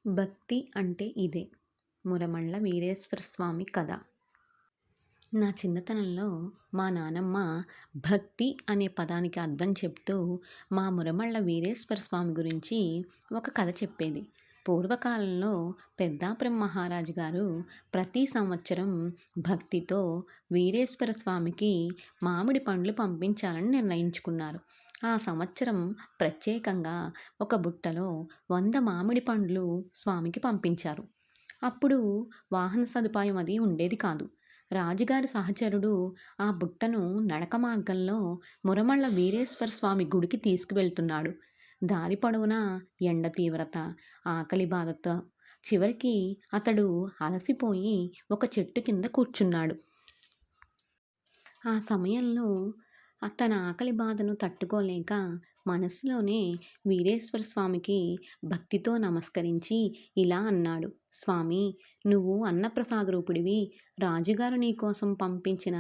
భక్తి అంటే ఇదే. మురమళ్ళ వీరేశ్వర స్వామి కథ. నా చిన్నతనంలో మా నానమ్మ భక్తి అనే పదానికి అర్థం చెప్తూ మా మురమళ్ళ వీరేశ్వర స్వామి గురించి ఒక కథ చెప్పేది. పూర్వకాలంలో పెద్దాపురం మహారాజు గారు ప్రతి సంవత్సరం భక్తితో వీరేశ్వర స్వామికి మామిడి పండ్లు పంపించాలని నిర్ణయించుకున్నారు. ఆ సంవత్సరం ప్రత్యేకంగా ఒక బుట్టలో 100 మామిడి పండ్లు స్వామికి పంపించారు. అప్పుడు వాహన సదుపాయం అది ఉండేది కాదు. రాజుగారి సహచరుడు ఆ బుట్టను నడక మార్గంలో మురమళ్ళ వీరేశ్వర స్వామి గుడికి తీసుకువెళ్తున్నాడు. దారి పొడవునా ఎండ తీవ్రత, ఆకలి బాధతో చివరికి అతడు అలసిపోయి ఒక చెట్టు కింద కూర్చున్నాడు. ఆ సమయంలో తన ఆకలి బాధను తట్టుకోలేక మనసులోనే వీరేశ్వర స్వామికి భక్తితో నమస్కరించి ఇలా అన్నాడు: స్వామి, నువ్వు అన్నప్రసాద రూపుడివి. రాజుగారు నీకోసం పంపించిన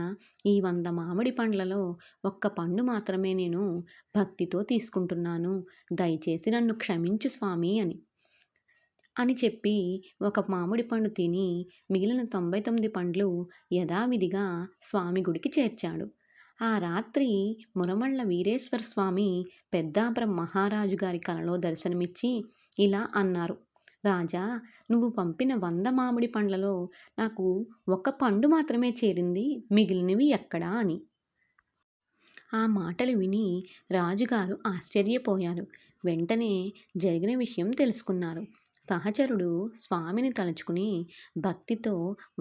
ఈ 100 మామిడి పండ్లలో ఒక్క పండు మాత్రమే నేను భక్తితో తీసుకుంటున్నాను. దయచేసి నన్ను క్షమించు స్వామి అని చెప్పి ఒక మామిడి పండు తిని మిగిలిన 99 పండ్లు యథావిధిగా స్వామి గుడికి చేర్చాడు. ఆ రాత్రి మురమళ్ళ వీరేశ్వర స్వామి పెద్దాపురం మహారాజు గారి కలలో దర్శనమిచ్చి ఇలా అన్నారు: రాజా, నువ్వు పంపిన 100 మామిడి పండ్లలో నాకు ఒక పండు మాత్రమే చేరింది, మిగిలినవి ఎక్కడా అని. ఆ మాటలు విని రాజుగారు ఆశ్చర్యపోయారు. వెంటనే జరిగిన విషయం తెలుసుకున్నారు. సహచరుడు స్వామిని తలుచుకుని భక్తితో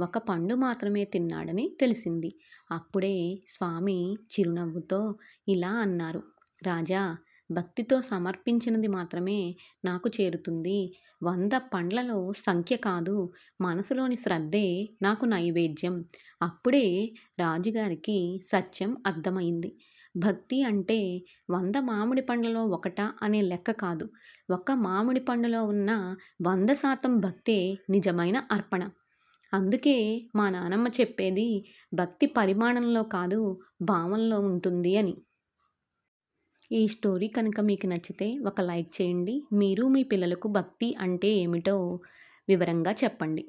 ఒక పండు మాత్రమే తిన్నాడని తెలిసింది. అప్పుడే స్వామి చిరునవ్వుతో ఇలా అన్నారు: రాజా, భక్తితో సమర్పించినది మాత్రమే నాకు చేరుతుంది. 100 పండ్లలో సంఖ్య కాదు, మనసులోని శ్రద్ధే నాకు నైవేద్యం. అప్పుడే రాజుగారికి సత్యం అర్థమైంది. భక్తి అంటే 100 మామిడి పండ్లలో ఒకటా అనే లెక్క కాదు. ఒక్క మామిడి పండులో ఉన్న 100% భక్తే నిజమైన అర్పణ. అందుకే మా నానమ్మ చెప్పేది భక్తి పరిమాణంలో కాదు, భావంలో ఉంటుంది అని. ఈ స్టోరీ కనుక మీకు నచ్చితే ఒక లైక్ చేయండి. మీరు మీ పిల్లలకు భక్తి అంటే ఏమిటో వివరంగా చెప్పండి.